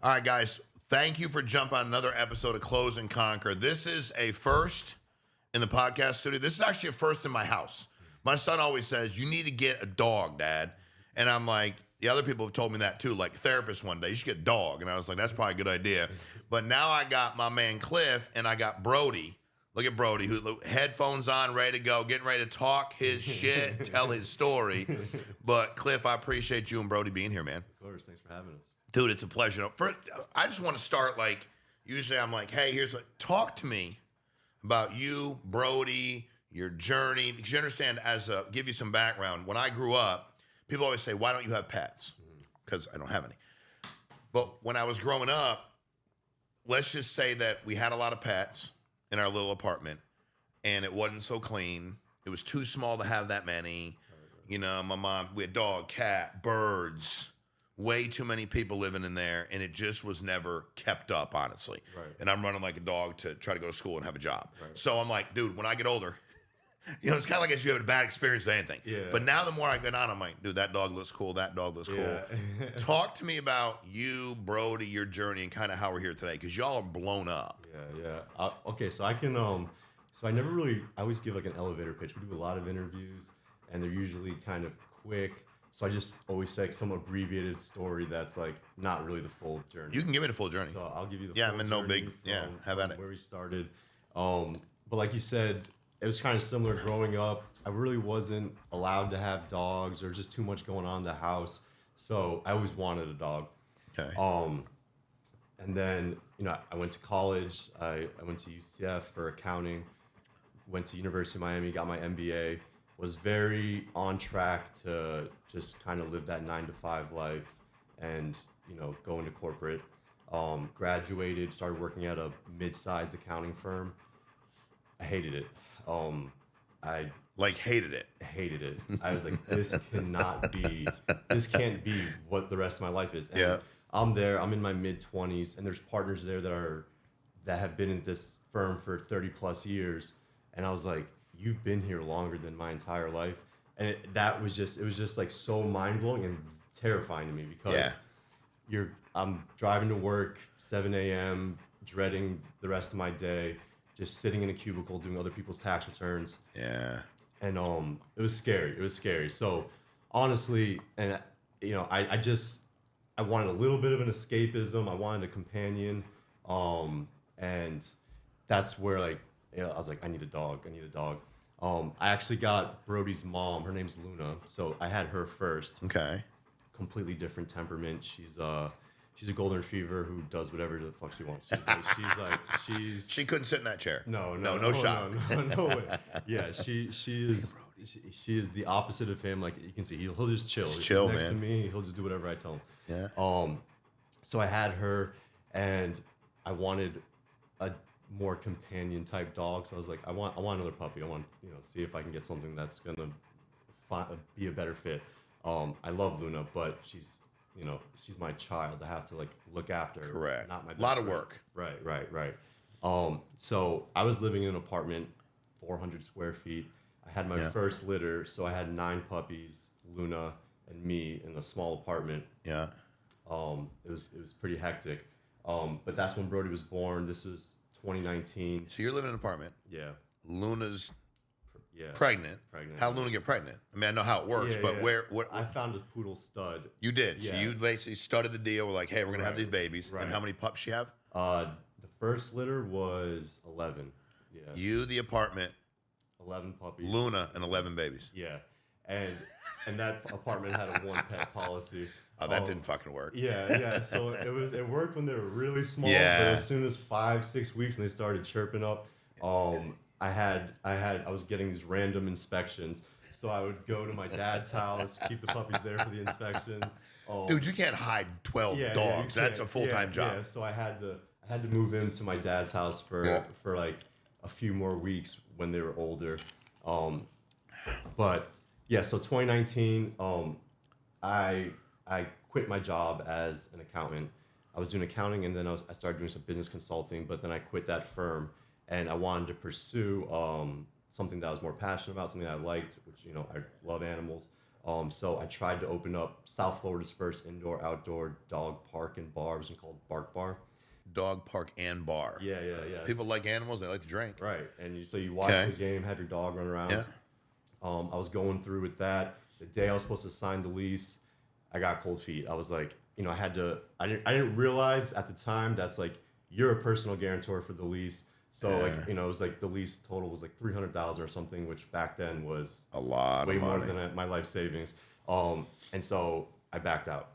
All right, guys. Thank you for jumping on another episode of Close and Conquer. This is a first in the podcast studio. This is actually a first in my house. My son always says, you need to get a dog, Dad. And I'm like, the other people have told me that too, like therapist one day, you should get a dog. And I was like, that's probably a good idea. But now I got my man Cliff and I got Brodie. Look at Brodie, who headphones on, ready to go, getting ready to talk his shit, tell his story. But Cliff, I appreciate you and Brodie being here, man. Of course, thanks for having us. Dude, it's a pleasure. First, I just want to start like, usually I'm like, hey, talk to me about you, Brodie, your journey. Because you understand, give you some background, when I grew up, people always say, why don't you have pets? Because I don't have any. But when I was growing up, let's just say that we had a lot of pets in our little apartment, and it wasn't so clean. It was too small to have that many. You know, my mom, we had dog, cat, birds, way too many people living in there, and it just was never kept up, honestly. Right. And I'm running like a dog to try to go to school and have a job. Right. So I'm like, dude, when I get older, it's kind of like if you have a bad experience with anything. Yeah. But now the more I get on, I'm like, dude, that dog looks cool. That dog looks cool. Talk to me about you, Brodie, your journey, and kind of how we're here today, because y'all are blown up. Yeah. Okay, so I can, so I always give like an elevator pitch. We do a lot of interviews, and they're usually kind of quick. So I just always say like some abbreviated story that's like not really the full journey. You can give me the full journey. So I'll give you the Yeah, full I'm in journey no big, have at it. where we started. But like you said, it was kind of similar growing up. I really wasn't allowed to have dogs. There was just too much going on in the house. So I always wanted a dog. Okay. And then, I went to college. I went to UCF for accounting, went to University of Miami, got my MBA, was very on track to just kind of live that 9-to-5 life and, go into corporate. Graduated, started working at a mid-sized accounting firm. I hated it. Hated it. Hated it. I was like, this can't be what the rest of my life is. And yeah. I'm in my mid-20s, and there's partners there that have been in this firm for 30 plus years. And I was like, you've been here longer than my entire life. And it was just like so mind-blowing and terrifying to me because I'm driving to work 7 a.m., dreading the rest of my day, just sitting in a cubicle doing other people's tax returns. Yeah. And it was scary. So honestly, and I wanted a little bit of an escapism. I wanted a companion. And that's where I was like, I need a dog. I actually got Brodie's mom. Her name's Luna. So I had her first. Okay. Completely different temperament. She's a golden retriever who does whatever the fuck she wants. She couldn't sit in that chair. No shot. No way. Yeah, she is the opposite of him. Like you can see, he'll just chill. Just He's chill, next man. to me, he'll just do whatever I tell him. Yeah. So I had her, and I wanted a more companion type dog. So I was like, I want another puppy. I want see if I can get something that's gonna be a better fit. I love Luna, but she's my child. I have to look after her. Correct. Not my best a lot of friend. work. Right. So I was living in an apartment, 400 square feet. I had my first litter, so I had 9 puppies, Luna and me, in a small apartment. Yeah. It was pretty hectic. But that's when Brodie was born. This is 2019. So you're living in an apartment. Yeah. Luna's pregnant. How did Luna get pregnant? I mean, I know how it works, but what? I found a poodle stud. You did. Yeah. So you basically studded the deal. We're like, hey, we're gonna have these babies. Right. And how many pups you have? The first litter was 11. Yeah. You, the apartment, 11 puppies. Luna, and 11 babies. Yeah. And that apartment had a 1-pet policy. Oh, that didn't fucking work. Yeah. So it worked when they were really small. Yeah. But as soon as 5-6 weeks and they started chirping up, I was getting these random inspections. So I would go to my dad's house, keep the puppies there for the inspection. Dude, you can't hide 12 dogs. That's a full-time job. Yeah. So I had to move into my dad's house for like a few more weeks when they were older. But yeah, so 2019, I quit my job as an accountant. I was doing accounting, and then I started doing some business consulting, but then I quit that firm, and I wanted to pursue something that I was more passionate about, something that I liked, which, I love animals. So I tried to open up South Florida's first indoor-outdoor dog park and bar. It was called Bark Bar. Dog park and bar. Yeah. People like animals. They like to drink. Right, and so you watch the game, have your dog run around. Yeah. I was going through with that. The day I was supposed to sign the lease, I got cold feet. I was like, I didn't realize at the time that's like you're a personal guarantor for the lease. So it was like the lease total was like $300,000 or something, which back then was a lot, way of more money. than my life savings. And so I backed out.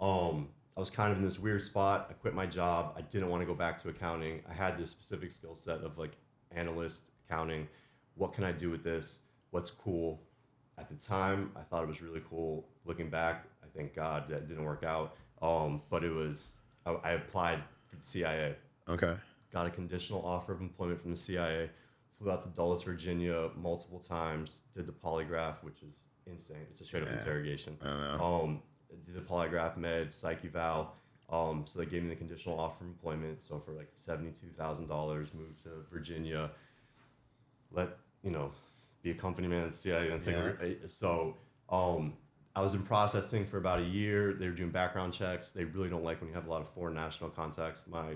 I was kind of in this weird spot. I quit my job. I didn't want to go back to accounting. I had this specific skill set of like analyst accounting. What can I do with this? What's cool? At the time, I thought it was really cool. Looking back, I thank God that didn't work out. But I applied for the CIA. Okay. Got a conditional offer of employment from the CIA. Flew out to Dulles, Virginia multiple times. Did the polygraph, which is insane. It's a straight up interrogation. I know. Did the polygraph, med, psych eval. So they gave me the conditional offer of employment. So for like $72,000, moved to Virginia. Be a company man at the CIA. I was in processing for about a year. They were doing background checks. They really don't like when you have a lot of foreign national contacts. My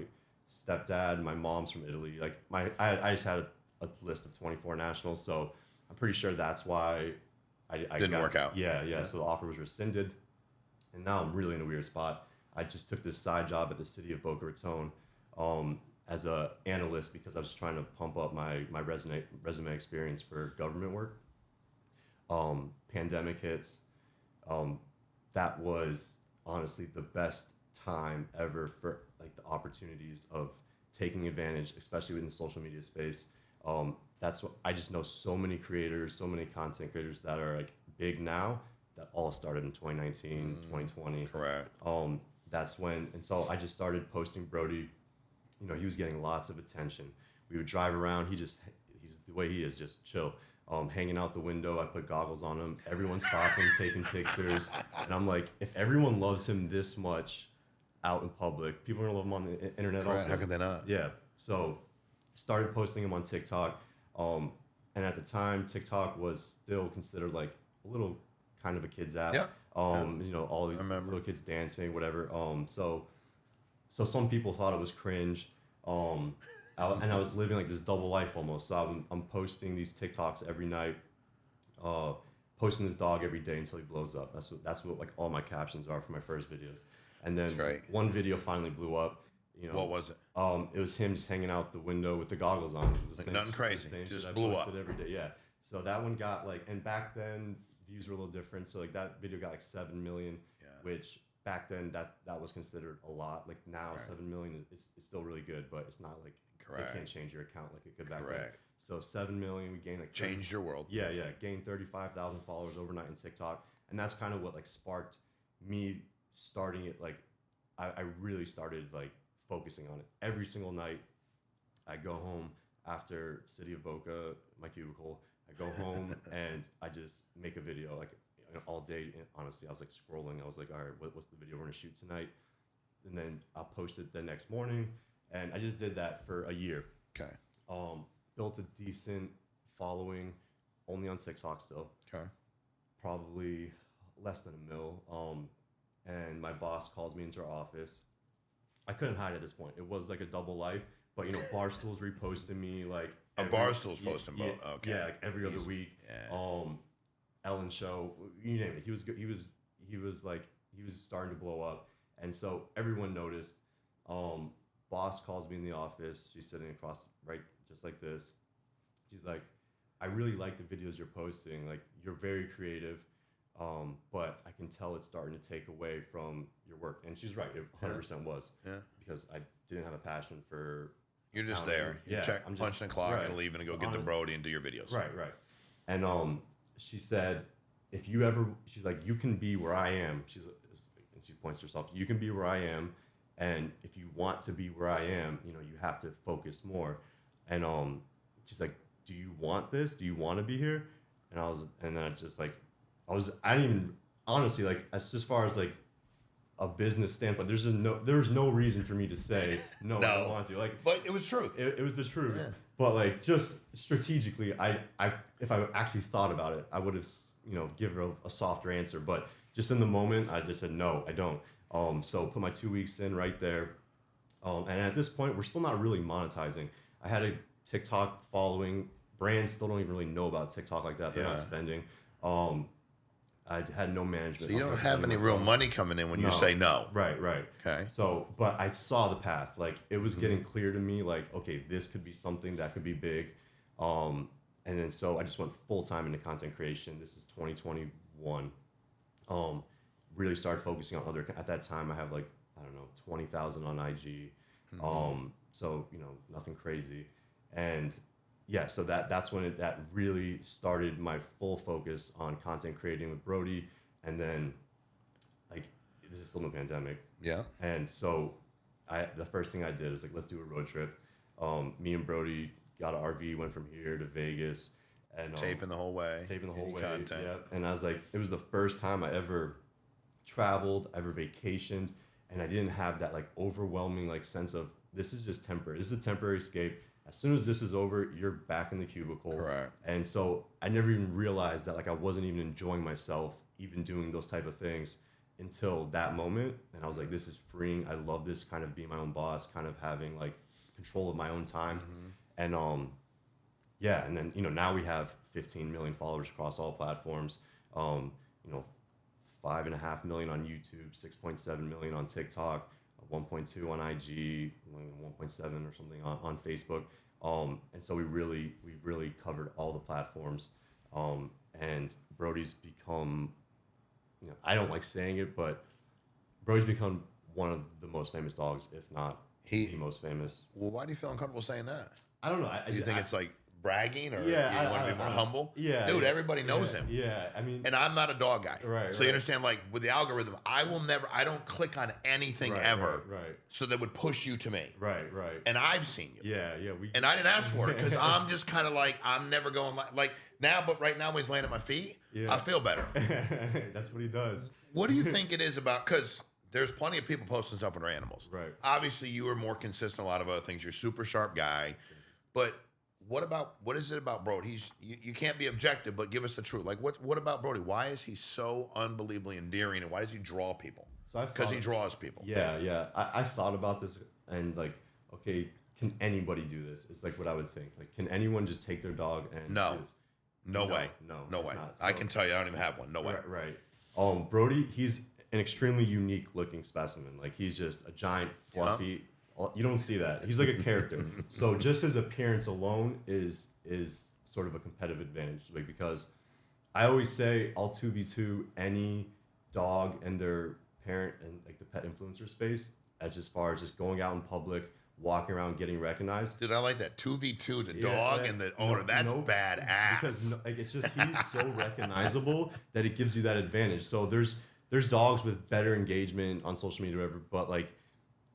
stepdad, my mom's from Italy. Like I just had a list of 24 nationals. So I'm pretty sure that's why I Didn't work out. Yeah. So the offer was rescinded. And now I'm really in a weird spot. I just took this side job at the city of Boca Raton as a analyst because I was trying to pump up my resume experience for government work. Pandemic hits. That was honestly the best time ever for like the opportunities of taking advantage, especially in the social media space. That's what I just know so many creators, so many content creators that are like big now that all started in 2019, 2020. Correct. That's when, and so I just started posting Brodie. He was getting lots of attention. We would drive around. He's the way he is, just chill. Hanging out the window. I put goggles on him. Everyone's stopping, taking pictures. And I'm like, if everyone loves him this much out in public, people are gonna love him on the internet also. How could they not? Yeah. So started posting him on TikTok. And at the time, TikTok was still considered like a little kind of a kid's app. Yeah. All these little kids dancing, whatever. So some people thought it was cringe. And I was living like this double life almost. So I'm posting these TikToks every night, posting this dog every day until he blows up. That's what like all my captions are for my first videos. And then one video finally blew up. What was it? It was him just hanging out the window with the goggles on. Nothing crazy. Just blew up every day. Yeah. So that one got like, and back then views were a little different. So like that video got like 7 million, which back then that was considered a lot. Like now 7 million is still really good, but it's not like they can't change your account like it could back then. So 7 million, we gained like changed your world. Yeah. Gained 35,000 followers overnight in TikTok, and that's kind of what like sparked me starting it. Like I really started like focusing on it every single night. I go home after City of Boca, my cubicle. I go home and I just make a video like all day. Honestly, I was like scrolling. I was like, all right, what's the video we're gonna shoot tonight? And then I'll post it the next morning. And I just did that for a year. Okay. Built a decent following, only on TikTok still. Okay. Probably less than $1 million. And my boss calls me into her office. I couldn't hide at this point. It was like a double life. But Barstool's reposting me like Barstool's posting both. Okay. Yeah, like every other week. Yeah. Ellen show, you name it. He was good. He was starting to blow up, and so everyone noticed. Boss calls me in the office. She's sitting across, right, just like this. She's like, I really like the videos you're posting. Like, you're very creative, but I can tell it's starting to take away from your work. And she's right. It 100% was. Yeah. Because I didn't have a passion for. You're just there. You punching the clock and leaving and go get the Brodie and do your videos. Right. And she said, she's like, you can be where I am. And she points to herself. You can be where I am. And if you want to be where I am, you have to focus more. And she's like, do you want this? Do you want to be here? And then I didn't even, honestly, like, as far as like a business standpoint, there's no reason for me to say no, I don't want to. Like, but it was truth. It was the truth. Yeah. But like just strategically, I if I actually thought about it, I would have give her a softer answer. But just in the moment, I just said no, I don't. So put my 2 weeks in right there. And at this point, we're still not really monetizing. I had a TikTok following. Brands still don't even really know about TikTok like that. They're not spending. I had no management. So you don't have any real money coming in when you say no. Right. Okay. So, but I saw the path. Like, it was getting clear to me, like, okay, this could be something that could be big. And then so I just went full time into content creation. This is 2021. Really started focusing on at that time I have like, I don't know, 20,000 on IG. So, nothing crazy. And yeah, so that's when that really started my full focus on content creating with Brodie. And then, like, this is still no pandemic. Yeah. And so the first thing I did was like, let's do a road trip. Me and Brodie got an RV, went from here to Vegas. And taping the whole way. Content. Yeah. And I was like, it was the first time I ever traveled, ever vacationed. And I didn't have that like overwhelming like sense of, this is just temporary. This is a temporary escape. As soon as this is over, you're back in the cubicle. Correct. And so I never even realized that like I wasn't even enjoying myself, even doing those type of things until that moment. And I was like, this is freeing. I love this, kind of being my own boss, kind of having like control of my own time. And yeah, and then now we have 15 million followers across all platforms. 5.5 million on YouTube, 6.7 million on TikTok, 1.2 on IG, 1.7 or something on Facebook. And so we really covered all the platforms. And Brodie's become, I don't like saying it, but Brodie's become one of the most famous dogs, if not the most famous. Well, why do you feel uncomfortable saying that? I don't know. Do you think it's like bragging, or yeah, you want to be more humble? Yeah. Dude, everybody knows him. Yeah, I mean. And I'm not a dog guy. Right. So you understand, like, with the algorithm, I don't click on anything ever. Right. So that would push you to me. Right. And I've seen you. Yeah. And I didn't ask for it because I'm just kind of like, I'm never going like now, but right now when he's laying at my feet, I feel better. That's what he does. What do you think it is about? Because there's plenty of people posting stuff on their animals. Right. Obviously, you are more consistent in a lot of other things. You're a super sharp guy. But what is it about Brodie? You can't be objective, but give us the truth. Like, what about Brodie? Why is he so unbelievably endearing, and why does he draw people? Because he draws people. Yeah. I thought about this, and like, okay, can anybody do this? It's like what I would think. Like, can anyone just take their dog and No way. No way. not. I can tell you, I don't even have one. No way. Right. Brodie, he's an extremely unique looking specimen. Like, he's just a giant, fluffy. You don't see that. He's like a character. So just his appearance alone is sort of a competitive advantage. Like, because I always say I'll 2v2 any dog and their parent and like the pet influencer space, as far as just going out in public, walking around, getting recognized. Dude, I like that 2v2 the dog and the owner. That's badass. Because like, it's just he's so recognizable that it gives you that advantage. So there's dogs with better engagement on social media, or whatever, but like,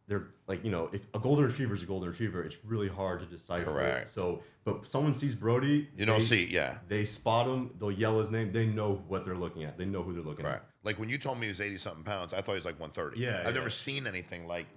they're like, if a golden retriever is a golden retriever, it's really hard to decipher. Correct. So, but someone sees Brodie, they spot him, they'll yell his name, they know what they're looking at, they know who they're looking at. Like when you told me he was 80-something pounds, I thought he was like 130. Yeah, I've never seen anything like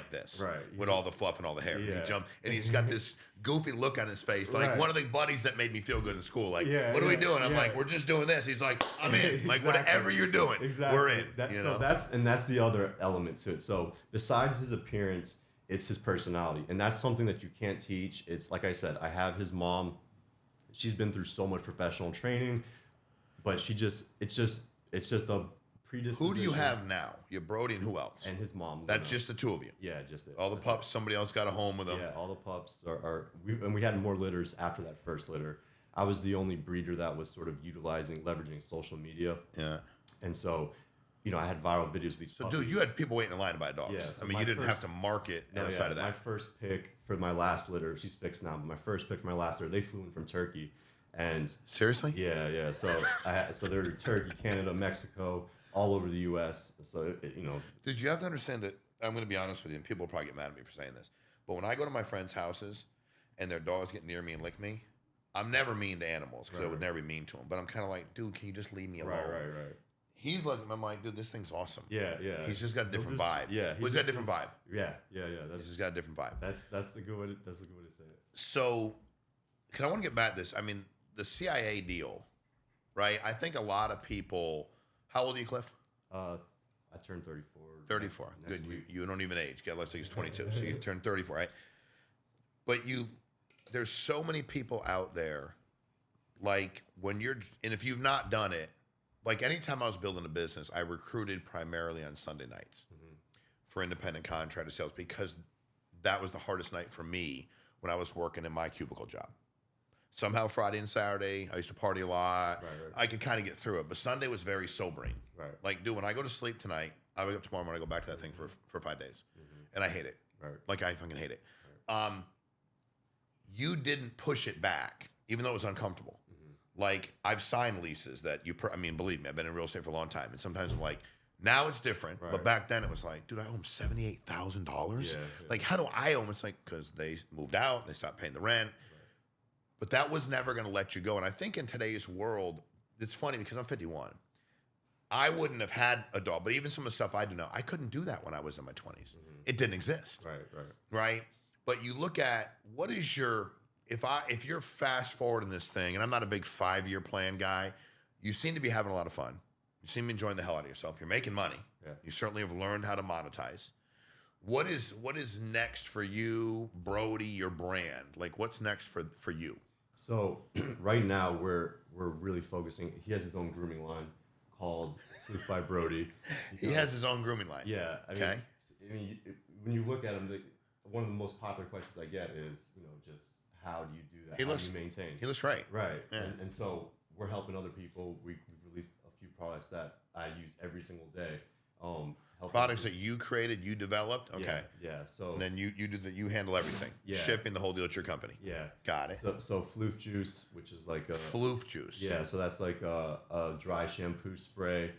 this. Right. With all the fluff and all the hair. Yeah. He jumped, and he's got this goofy look on his face, like one of the buddies that made me feel good in school. Like, what are we doing? I'm like, we're just doing this. He's like, I'm in. Like, whatever you're doing, we're in. That's the other element to it. So besides his appearance, it's his personality, and that's something that you can't teach. It's like I said, I have his mom. She's been through so much professional training, but it's just a predisposition. Who do you have now? You're Brodie, and who else? And his mom. That's just the two of you. Yeah, just it. All the pups. Somebody else got a home with them. Yeah, all the pups and we had more litters after that first litter. I was the only breeder that was sort of leveraging social media. Yeah. And so, I had viral videos with these puppies. Dude, you had people waiting in line to buy dogs. Yeah, so I mean, you didn't have to market outside of that. My first pick for my last litter, she's fixed now, but my first pick for my last litter, they flew in from Turkey. And seriously? Yeah. So they're Turkey, Canada, Mexico, all over the U.S. So, Dude, you have to understand that, I'm going to be honest with you, and people will probably get mad at me for saying this, but when I go to my friends' houses and their dogs get near me and lick me, I'm never mean to animals because I would never be mean to them. But I'm kind of like, dude, can you just leave me alone? Right. He's looking. I'm like, dude, this thing's awesome. Yeah. He's just got a different vibe. Yeah, He's got a different vibe. Yeah. He's just got a different vibe. That's the good way. That's the good way to say it. So, because I want to get back to this. I mean, the CIA deal, right? I think a lot of people. How old are you, Cliff? I turned 34. 34. Good. You don't even age. Okay, let's say he's 22. So you turned 34, right? But there's so many people out there. Like and if you've not done it, like anytime I was building a business, I recruited primarily on Sunday nights for independent contractor sales because that was the hardest night for me when I was working in my cubicle job. Somehow Friday and Saturday, I used to party a lot. Right. I could kind of get through it, but Sunday was very sobering. Right. Like, dude, when I go to sleep tonight, I wake up tomorrow morning, I go back to that thing for 5 days, and I hate it. Right. Like I fucking hate it. Right. You didn't push it back, even though it was uncomfortable. Like I've signed leases that I mean, believe me, I've been in real estate for a long time, and sometimes I'm like, now it's different, but back then it was like, dude, I owe them $78,000. Like, how do I owe them? It's like because they moved out, they stopped paying the rent, but that was never going to let you go. And I think in today's world, it's funny because I'm 51. I wouldn't have had a dog, but even some of the stuff I do now, I couldn't do that when I was in my 20s. It didn't exist. Right. But you look at what is your if you're fast forwarding this thing, and I'm not a big 5-year plan guy, you seem to be having a lot of fun. You seem to be enjoying the hell out of yourself. You're making money. Yeah. You certainly have learned how to monetize. What is next for you, Brodie, your brand? Like, what's next for you? So right now we're really focusing. He has his own grooming line called Floof by Brodie. He has his own grooming line. Yeah. I mean, when you look at him, one of the most popular questions I get is, just how do you do that? How do you maintain? He looks great. Right. Yeah. And so we're helping other people. We've released a few products that I use every single day. Products that you created, you developed? Okay. Yeah. So and then you handle everything. Yeah. Shipping, the whole deal, it's your company. Yeah. Got it. So Floof Juice, which is like a Floof Juice. Yeah, so that's like a dry shampoo spray.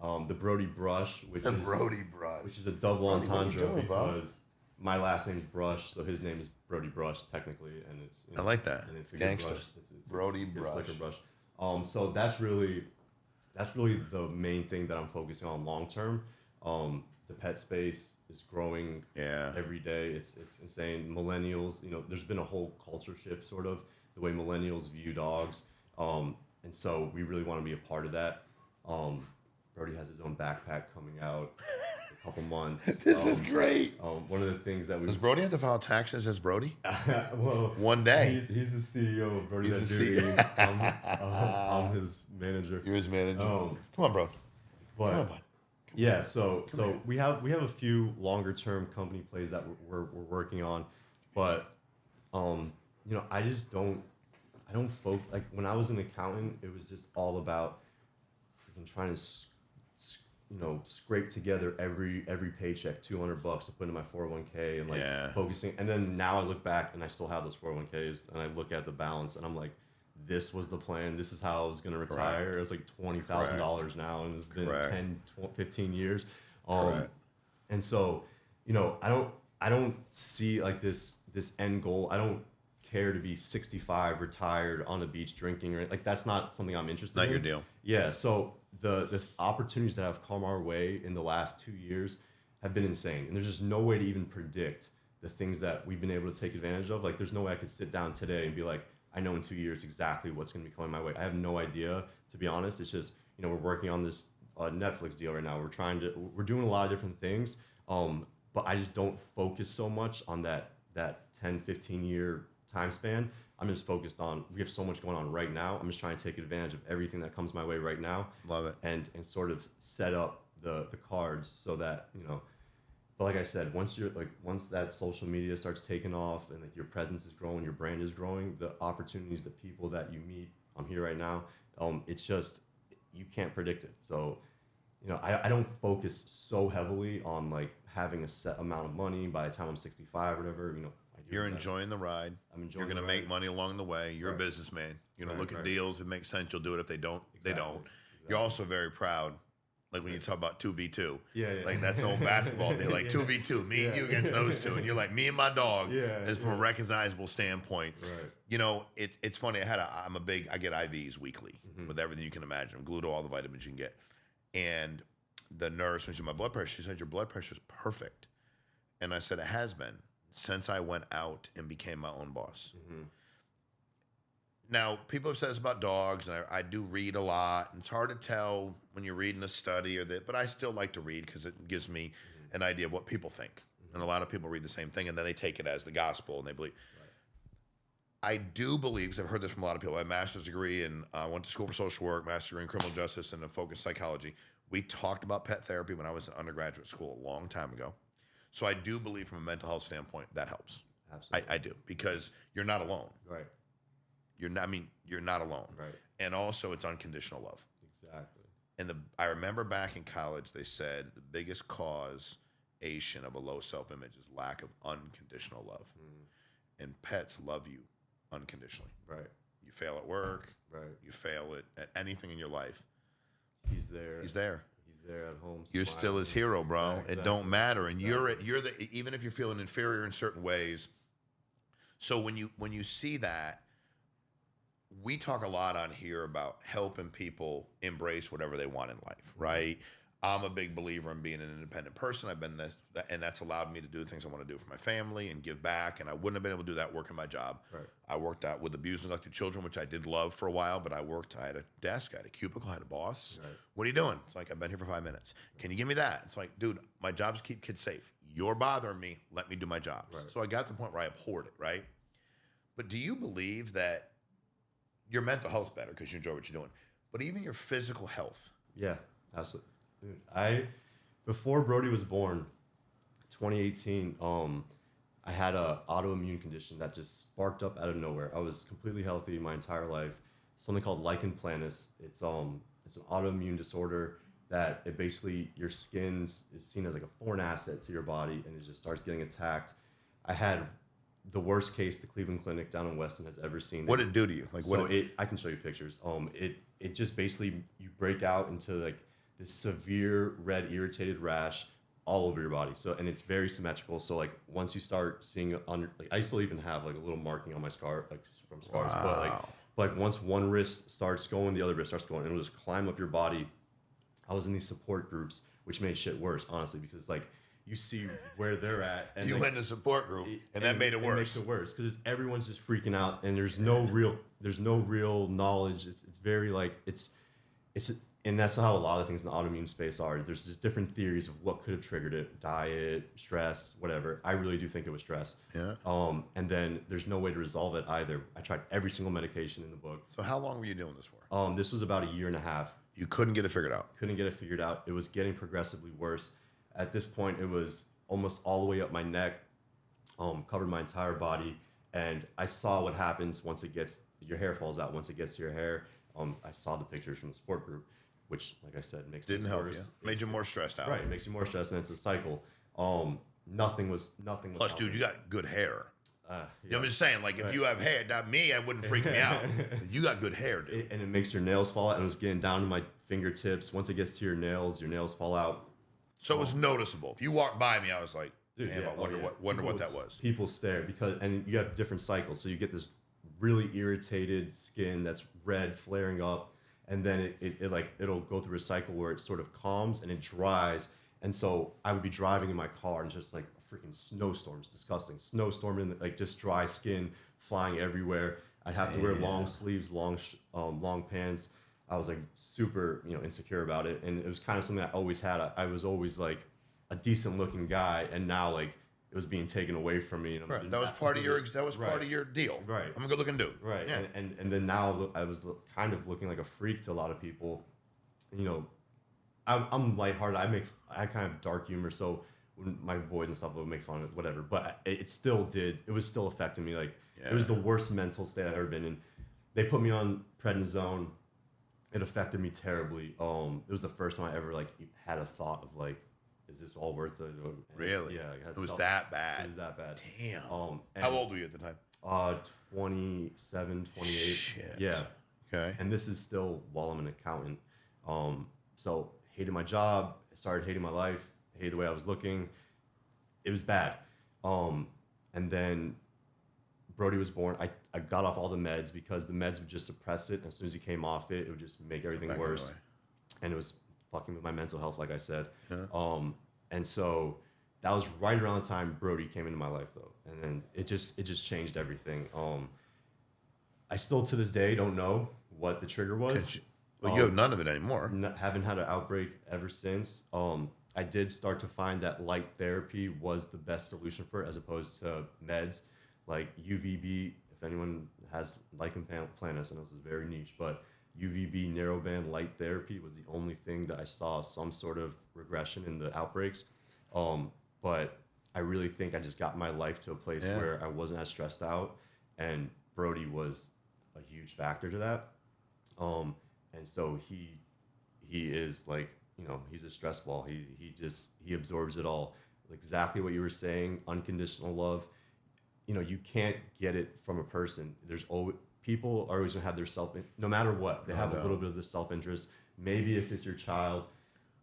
The Brodie Brush, which is a double entendre because my last name's Brush, so his name is Brodie Brush technically, and it's I like that. And it's a gangster. Good brush. It's Brodie Brush. It's like a brush. So that's really the main thing that I'm focusing on long term. The pet space is growing every day. It's insane. Millennials, there's been a whole culture shift, sort of the way millennials view dogs, and so we really want to be a part of that. Brodie has his own backpack coming out in a couple months. This is great. One of the things that does Brodie have to file taxes as Brodie? Well, one day. He's the CEO of Brodie. He's the CEO. I'm his manager. You're his manager. Come on, bro. Come on, bud. Yeah, so we have a few longer term company plays that we're working on, but I just don't focus. Like when I was an accountant, it was just all about freaking trying to scrape together every paycheck $200 to put into my 401k and focusing. And then now I look back and I still have those 401ks and I look at the balance and I'm like, this was the plan. This is how I was going to retire. Correct. It was like $20,000 now, and it's been Correct. 10, 15 years. And so, I don't see like this end goal. I don't care to be 65, retired on the beach drinking, or like that's not something I'm interested in. Not your deal. Yeah. So the opportunities that have come our way in the last 2 years have been insane, and there's just no way to even predict the things that we've been able to take advantage of. Like, there's no way I could sit down today and be like, I know in 2 years exactly what's going to be coming my way. I have no idea, to be honest. It's just, we're working on this Netflix deal right now. We're doing a lot of different things, but I just don't focus so much on that 10, 15 year time span. I'm just focused on, we have so much going on right now. I'm just trying to take advantage of everything that comes my way right now. Love it. And sort of set up the cards so that, but like I said, once that social media starts taking off and like your presence is growing, your brand is growing, the opportunities, the people that you meet, I'm here right now. It's just, you can't predict it. So, I don't focus so heavily on like having a set amount of money by the time I'm 65 or whatever, You're enjoying the ride. I'm enjoying. You're going to make money along the way. You're a businessman. You're going to look at deals. It makes sense. You'll do it. If they don't, they don't. Exactly. You're also very proud. Like when you talk about 2v2. Yeah. Like that's an old basketball deal. Like 2v2, me and you against those two. And you're like, me and my dog. Yeah. It's from a recognizable standpoint. Right. It's funny. I get IVs weekly with everything you can imagine. I'm glued to all the vitamins you can get. And the nurse, when she did my blood pressure, she said, your blood pressure is perfect. And I said, it has been since I went out and became my own boss. Mm-hmm. Now, people have said this about dogs, and I do read a lot. And it's hard to tell when you're reading a study or that, but I still like to read because it gives me an idea of what people think. And a lot of people read the same thing, and then they take it as the gospel, and they believe. Right. I do believe, because I've heard this from a lot of people, I have a master's degree, and I went to school for social work, master's degree in criminal justice, and a focus psychology. We talked about pet therapy when I was in undergraduate school a long time ago. So I do believe from a mental health standpoint, that helps. Absolutely. I do, because you're not alone. Right. You're not alone. Right. And also, it's unconditional love. Exactly. And I remember back in college, they said the biggest causation of a low self-image is lack of unconditional love. And pets love you unconditionally. Right. You fail at work. Right. You fail at anything in your life. He's there. He's there. He's there at home. You're still his hero, bro. Exactly. It don't matter. And you're the even if you're feeling inferior in certain ways. So when you see that, we talk a lot on here about helping people embrace whatever they want in life, right? I'm a big believer in being an independent person. I've been and that's allowed me to do the things I want to do for my family and give back. And I wouldn't have been able to do that working my job. Right. I worked out with abused and neglected children, which I did love for a while, but I had a desk, I had a cubicle, I had a boss. Right. What are you doing? It's like, I've been here for 5 minutes. Can you give me that? It's like, dude, my job is to keep kids safe. You're bothering me. Let me do my job. Right. So I got to the point where I abhorred it, right? But do you believe that your mental health's better because you enjoy what you're doing, but even your physical health? Yeah, absolutely. Dude, before Brodie was born, 2018, I had a autoimmune condition that just sparked up out of nowhere. I was completely healthy my entire life. Something called lichen planus. It's an autoimmune disorder that it basically, your skin is seen as like a foreign asset to your body, and it just starts getting attacked. I had the worst case the Cleveland Clinic down in Weston has ever seen. What did it do to you? Like, I can show you pictures. It just basically, you break out into like this severe red irritated rash all over your body. So, and it's very symmetrical. So like once you start seeing I still even have like a little marking on my scar, like from scars. Wow. But like once one wrist starts going, the other wrist starts going, and it'll just climb up your body. I was in these support groups, which made shit worse, honestly, because like you see where they're at, and you like, went in a support group, and that made it worse. It makes it worse because everyone's just freaking out, and there's no real knowledge. It's very like it's, and that's how a lot of things in the autoimmune space are. There's just different theories of what could have triggered it: diet, stress, whatever. I really do think it was stress. Yeah. And then there's no way to resolve it either. I tried every single medication in the book. So how long were you doing this for? This was about 1.5 years. You couldn't get it figured out. Couldn't get it figured out. It was getting progressively worse. At this point, it was almost all the way up my neck, covered my entire body. And I saw what happens once your hair falls out. Once it gets to your hair, I saw the pictures from the support group, which, like I said, makes Didn't things help worse. you. Made you more stressed out. Right, it makes you more stressed, and it's a cycle. Nothing was. Plus, dude, you got good hair. Yeah. You know, I'm just saying, like, if you have hair, not me, I wouldn't freak me out. You got good hair, dude. And it makes your nails fall out, and it was getting down to my fingertips. Once it gets to your nails fall out. So it was noticeable. If you walked by me, I was like, dude, damn, yeah, I wonder what that was. People stare and you have different cycles. So you get this really irritated skin that's red flaring up, and then it'll go through a cycle where it sort of calms and it dries. And so I would be driving in my car and just like a freaking snowstorm. It's disgusting. Snowstorm in like just dry skin flying everywhere. I'd have to wear long sleeves, long pants. I was like super, insecure about it, and it was kind of something I always had. I was always like a decent looking guy, and now like it was being taken away from me. And right. That was part of your deal. Right. I'm a good looking dude. Right. Yeah. And then now I was kind of looking like a freak to a lot of people. I'm lighthearted. I kind of dark humor, so when my boys and stuff would make fun of it, whatever. But it was still affecting me. Like it was the worst mental state I've ever been in. They put me on prednisone. It affected me terribly. It was the first time I ever like had a thought of like, is this all worth it? Really? Yeah. It was that bad. It was that bad. Damn. How old were you at the time? 27, 28. Shit. Yeah. Okay. And this is still while I'm an accountant. So hated my job, started hating my life, hated the way I was looking. It was bad. And then Brodie was born. I got off all the meds because the meds would just suppress it. As soon as he came off it, it would just make everything worse. And it was fucking with my mental health, like I said. Yeah. And so that was right around the time Brodie came into my life, though, and then it just changed everything. I still to this day don't know what the trigger was. Well, you have none of it anymore. Haven't had an outbreak ever since. I did start to find that light therapy was the best solution for it, as opposed to meds like UVB. If anyone has lichen planus, I know this is very niche, but UVB narrowband light therapy was the only thing that I saw some sort of regression in the outbreaks. But I really think I just got my life to a place where I wasn't as stressed out, and Brodie was a huge factor to that. And so he is like, you know, he's a stress ball. He absorbs it all. Exactly what you were saying, unconditional love. You know, you can't get it from a person. There's always, people are always gonna have their no matter what, they have a little bit of their self-interest. Maybe if it's your child,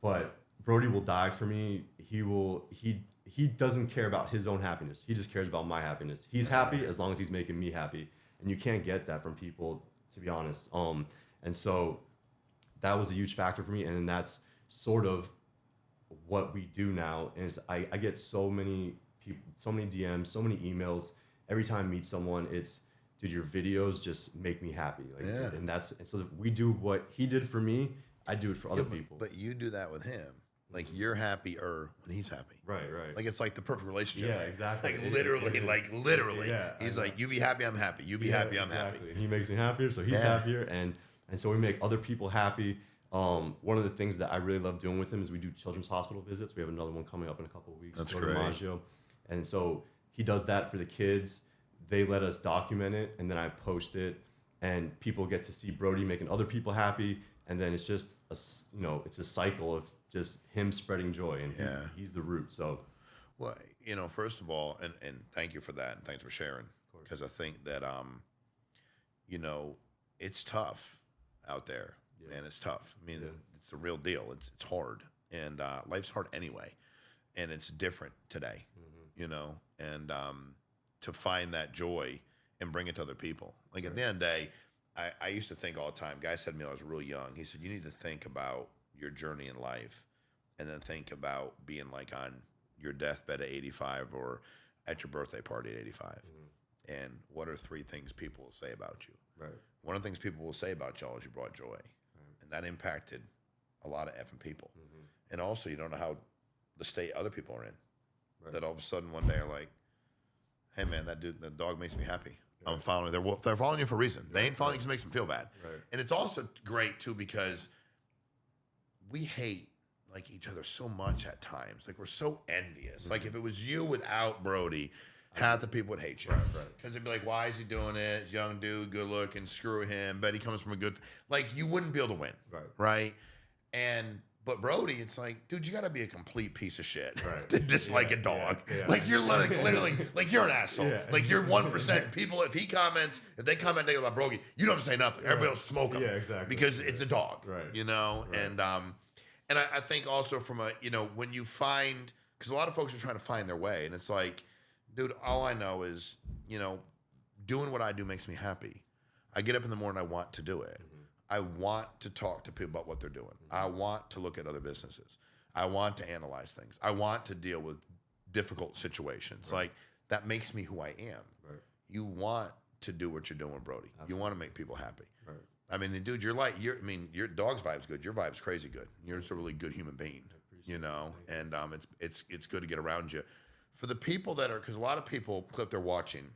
but Brodie will die for me. He doesn't care about his own happiness. He just cares about my happiness. He's happy as long as he's making me happy. And you can't get that from people, to be honest. And so that was a huge factor for me. And that's sort of what we do now. And I get so many people, so many DMs, so many emails. Every time I meet someone, it's, dude, your videos just make me happy. Like, and so we do what he did for me. I do it for other people. But you do that with him. Like, you're happier when he's happy. Right. Like, it's like the perfect relationship. Yeah, exactly. Like, literally. Yeah, he's like, you be happy, I'm happy. You be happy, I'm happy. And he makes me happier, so he's happier. And so we make other people happy. One of the things that I really love doing with him is we do children's hospital visits. We have another one coming up in a couple of weeks. That's great. And so he does that for the kids. They let us document it, and then I post it. And people get to see Brodie making other people happy. And then it's just, it's a cycle of just him spreading joy, and he's the root. So, well, first of all, and thank you for that, and thanks for sharing, because I think that it's tough out there, man. It's tough. I mean, it's the real deal. It's hard, and life's hard anyway, and it's different today, and to find that joy and bring it to other people. Like at the end of the day, I used to think all the time. Guy said to me when I was real young. He said, you need to think about your journey in life, and then think about being like on your deathbed at 85 or at your birthday party at 85. And what are 3 things people will say about you? Right. One of the things people will say about y'all is you brought joy. And that impacted a lot of effing people. And also, you don't know how the state other people are in. Right. That all of a sudden one day are like, hey man, that dog makes me happy. I'm following. They're following you for a reason. They ain't following you because it makes them feel bad. Right. And it's also great too because we hate like each other so much at times. Like we're so envious. Like if it was you without Brodie, half the people would hate you. Right. Because they'd be like, why is he doing it? Young dude, good looking, screw him. Bet he comes from a good. Like you wouldn't be able to win. Right. But Brodie, it's like, dude, you got to be a complete piece of shit to dislike a dog. Like you're literally, like you're an asshole. Like you're 1%. People, if they comment negative about Brodie, you don't have to say nothing. Everybody will smoke him. Yeah, exactly. Because it's a dog. Right. And I think also from when you find, because a lot of folks are trying to find their way, and it's like, dude, all I know is, doing what I do makes me happy. I get up in the morning, I want to do it. I want to talk to people about what they're doing. I want to look at other businesses. I want to analyze things. I want to deal with difficult situations. Like that makes me who I am. Right. You want to do what you're doing, Brodie. Absolutely. You want to make people happy. Right. I mean, dude, your dog's vibe's good. Your vibe's crazy good. You're just a really good human being, and it's good to get around you. For the people that are, because a lot of people, Cliff, they're watching.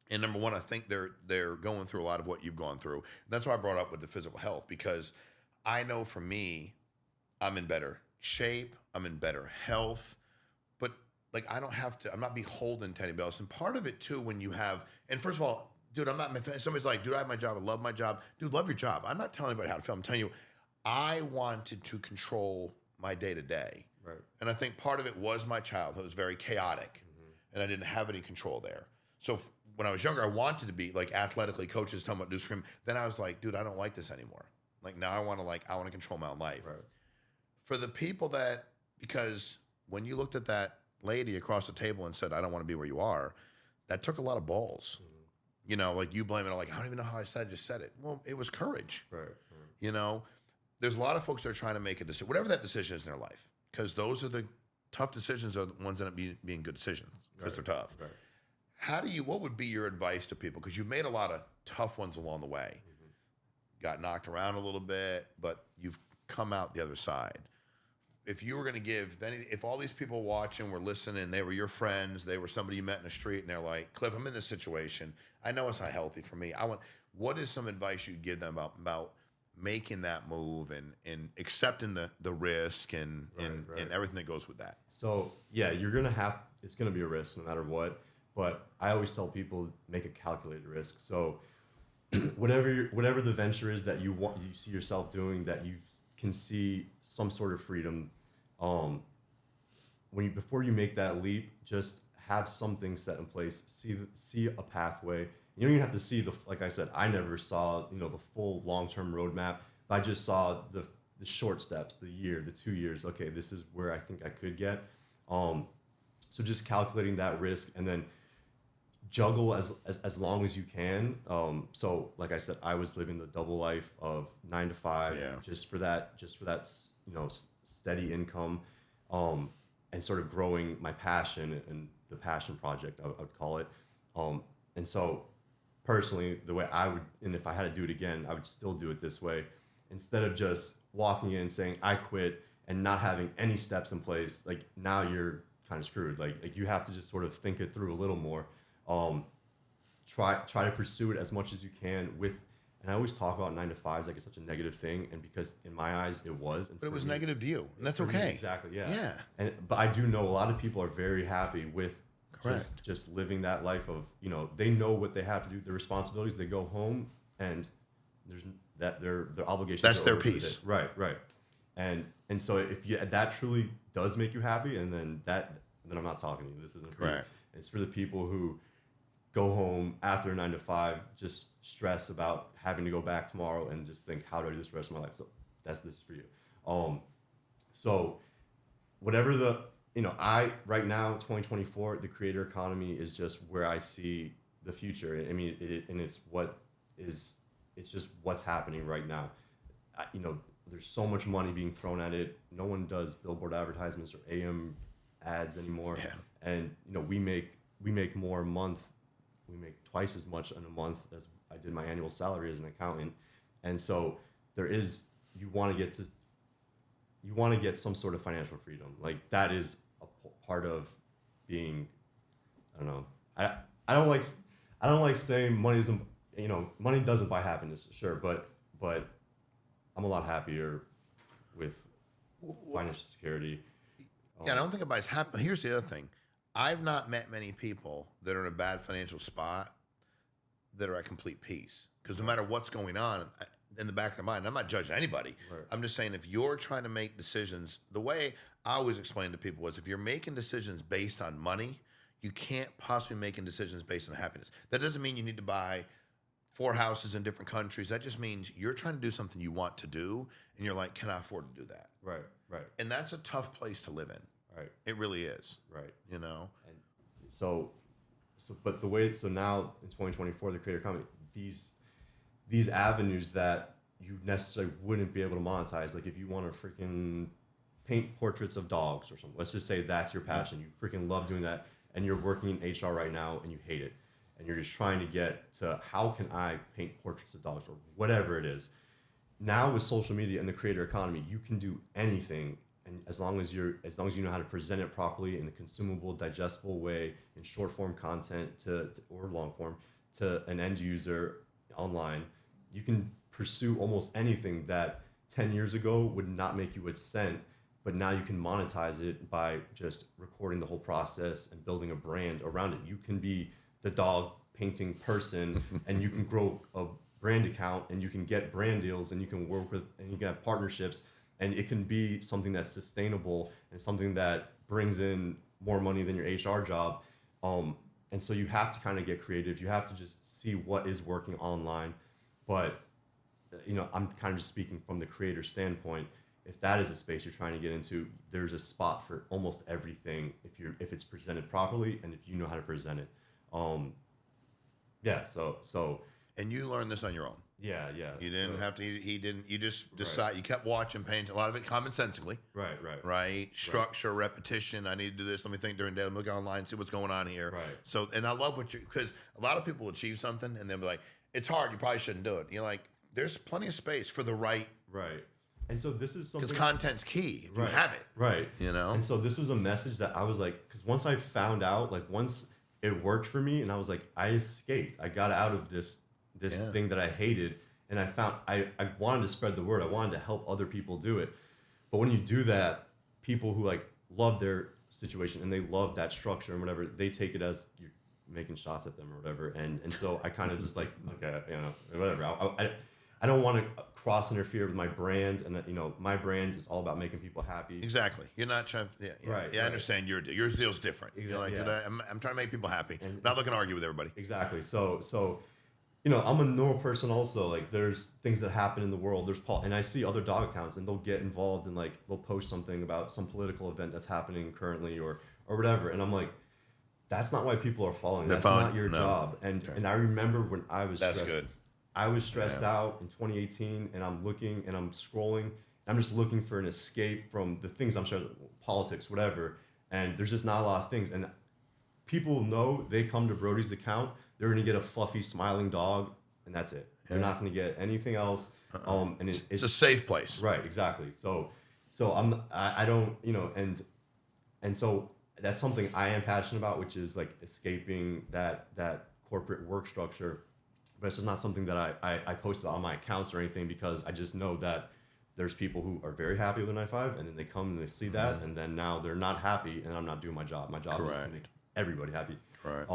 And number one, I think they're going through a lot of what you've gone through. That's why I brought up with the physical health, because I know for me, I'm in better shape, I'm in better health, but like I'm not beholden to anybody else. And part of it too, when you have, and first of all, dude, somebody's like, dude, I have my job, I love my job. Dude, love your job. I'm not telling anybody how to feel. I'm telling you, I wanted to control my day to day. Right. And I think part of it was my childhood. It was very chaotic, and I didn't have any control there. So when I was younger, I wanted to be like athletically, coaches telling me what to do, scream. Then I was like, dude, I don't like this anymore. Like now I want to control my own life. Right. For the people because when you looked at that lady across the table and said, I don't want to be where you are, that took a lot of balls. Like you blame it on like, I don't even know how I said it, just said it. Well, it was courage. Right. there's a lot of folks that are trying to make a decision, whatever that decision is in their life, because those are the tough decisions are the ones that end up being good decisions because they're tough. Right. What would be your advice to people? Because you've made a lot of tough ones along the way, got knocked around a little bit, but you've come out the other side. If you were going to give, if all these people watching were listening, they were your friends, they were somebody you met in the street, and they're like, Cliff, I'm in this situation. I know it's not healthy for me. What is some advice you'd give them about making that move and accepting the risk and everything that goes with that? So yeah, it's gonna be a risk no matter what. But I always tell people make a calculated risk. So whatever the venture is that you see yourself doing, that you can see some sort of freedom. Before you make that leap, just have something set in place. See a pathway. You don't even have to see like I said, I never saw the full long-term roadmap. I just saw the short steps, the year, the 2 years. Okay, this is where I think I could get. So just calculating that risk and then juggle as long as you can. So like I said, I was living the double life of 9 to 5, just for that steady income, and sort of growing my passion and the passion project I would call it. And so personally, the way I would, and if I had to do it again, I would still do it this way. Instead of just walking in and saying, I quit, and not having any steps in place, like now you're kind of screwed. Like you have to just sort of think it through a little more. Try to pursue it as much as you can and I always talk about 9 to 5s like it's such a negative thing, and because in my eyes it was. But it was negative to you, and that's okay. Exactly, yeah. Yeah. But I do know a lot of people are very happy with just living that life of, they know what they have to do, their responsibilities, they go home and their obligations. That's their piece. Right. And so if that truly does make you happy, and then I'm not talking to you. This isn't for you. It's for the people who go home after 9 to 5, just stress about having to go back tomorrow and just think, how do I do this for the rest of my life? So this is for you. So whatever right now, 2024, the creator economy is just where I see the future. I mean, it's just what's happening right now. There's so much money being thrown at it. No one does billboard advertisements or AM ads anymore. Yeah. And we make more a month. We make twice as much in a month as I did my annual salary as an accountant. And so you want to get some sort of financial freedom. Like that is a part of being, I don't know. I don't like saying money doesn't buy happiness, sure, but I'm a lot happier with financial security. Yeah, I don't think it buys happiness. Here's the other thing. I've not met many people that are in a bad financial spot that are at complete peace. Because no matter what's going on in the back of their mind, I'm not judging anybody. Right. I'm just saying, if you're trying to make decisions, the way I always explain to people was, if you're making decisions based on money, you can't possibly making decisions based on happiness. That doesn't mean you need to buy 4 houses in different countries. That just means you're trying to do something you want to do, and you're like, can I afford to do that? Right. And that's a tough place to live in. Right. It really is. Right. And but now in 2024, the creator economy, these avenues that you necessarily wouldn't be able to monetize, like if you want to freaking paint portraits of dogs or something, let's just say that's your passion. You freaking love doing that, and you're working in HR right now and you hate it, and you're just trying to get to, how can I paint portraits of dogs or whatever it is. Now with social media and the creator economy, you can do anything. And as long as you know how to present it properly in a consumable, digestible way, in short form content or long form to an end user online, you can pursue almost anything that 10 years ago would not make you a cent, but now you can monetize it by just recording the whole process and building a brand around it. You can be the dog painting person, and you can grow a brand account, and you can get brand deals, and you can work with, and you can have partnerships. And it can be something that's sustainable and something that brings in more money than your HR job. And so you have to kind of get creative. You have to just see what is working online. But, I'm kind of just speaking from the creator standpoint. If that is a space you're trying to get into, there's a spot for almost everything if it's presented properly and if you know how to present it. So. And you learned this on your own? Yeah, yeah. You didn't have to. He didn't. You just Right. decide. You kept watching, paying a lot of it commonsensically. Right, right. Right. Structure, repetition. I need to do this. Let me think during the day. Let me look online, see what's going on here. Right. So, and I love what you, because a lot of people achieve something and they'll be like, it's hard. You probably shouldn't do it. And you're like, there's plenty of space for the right. Right. And so this is something. Because content's key. If Right. you have it. Right. You know? And so this was a message that I was like, because once I found out, like once it worked for me, and I was like, I escaped. I got out of this thing that I hated, and I wanted to spread the word. I wanted to help other people do it. But when you do that, people who like love their situation and they love that structure and whatever, they take it as you're making shots at them or whatever. And so I kind of just like, okay, you know, whatever. I don't want to cross interfere with my brand, and you know, my brand is all about making people happy. Exactly. You're not trying. Yeah, Right, I understand your deal. Your deal's different. You're like, Yeah. I'm trying to make people happy. And Not looking to argue with everybody. Exactly. So, you know, I'm a normal person also. Like, there's things that happen in the world. And I see other dog accounts, and they'll get involved and like they'll post something about some political event that's happening currently or whatever, and I'm like, that's not why people are following. That's not your job. And I remember when I was That's stressed, good. I was stressed out in 2018, and I'm looking and I'm scrolling. And I'm just looking for an escape from the things I'm sure, politics, whatever. And there's just not a lot of things. And people know they come to Brodie's account, they're gonna get a fluffy, smiling dog, and that's it. They're not gonna get anything else. And It's a safe place. right, exactly. So I don't, you know, and so that's something I am passionate about, which is like escaping that corporate work structure. But it's just not something that I post about on my accounts or anything, because I just know that there's people who are very happy with the 9-5, and then they come and they see that, and then now they're not happy, and I'm not doing my job. My job is to make everybody happy. Right.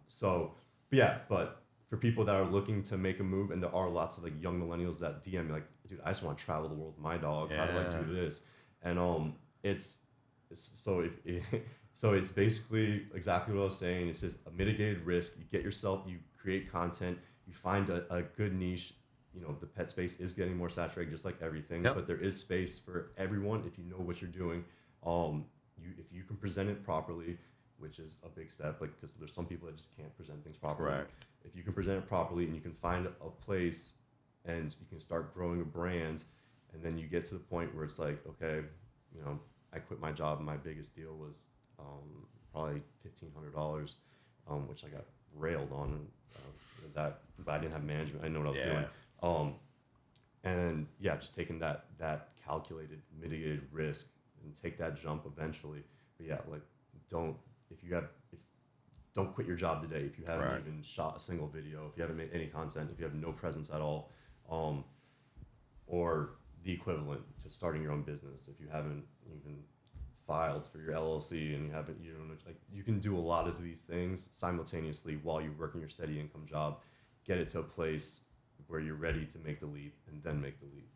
So, but yeah, but for people that are looking to make a move, and there are lots of like young millennials that DM me like, dude, I just want to travel the world with my dog. How do I do this? And it's so so it's basically exactly what I was saying. It's just a mitigated risk. You get yourself, you create content, you find a good niche. You know, the pet space is getting more saturated, just like everything. Yep. But there is space for everyone if you know what you're doing. If you can present it properly, which is a big step, like, because there's some people that just can't present things properly. Correct. If you can present it properly and you can find a place and you can start growing a brand, and then you get to the point where it's like, okay, you know, I quit my job and my biggest deal was probably $1,500, which I got railed on. But I didn't have management. I didn't know what I was doing. And yeah, just taking that calculated, mitigated risk and take that jump eventually. But yeah, like don't quit your job today if you haven't even shot a single video, if you haven't made any content, if you have no presence at all, or the equivalent to starting your own business. If you haven't even filed for your LLC and you don't know, like, you can do a lot of these things simultaneously while you're working your steady income job. Get it to a place where you're ready to make the leap, and then make the leap.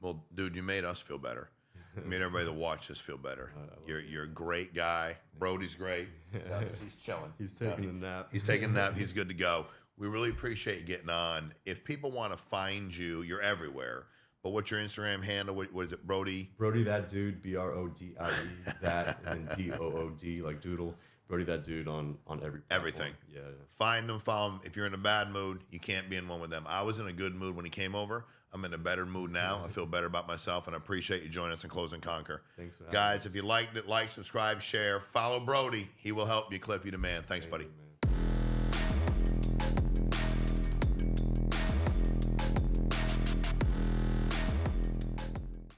Well, dude, you made us feel better. You made everybody that watches feel better. You're a great guy. Brodie's great. He's chilling. He's taking a nap. He's taking a nap. He's good to go. We really appreciate you getting on. If people want to find you, you're everywhere. But what's your Instagram handle? What is it, Brodie? Brodie that dude, BRODIE, that, and then DOOD, like doodle. Brodie that dude on every platform. Everything. Yeah. Find them, follow them. If you're in a bad mood, you can't be in one with them. I was in a good mood when he came over. I'm in a better mood now. I feel better about myself, and I appreciate you joining us in Close and Conquer. Thanks for having Guys, us. if you liked it, like, subscribe, share, follow Brodie. He will help you, Cliff. You the man. Thanks, buddy. Man.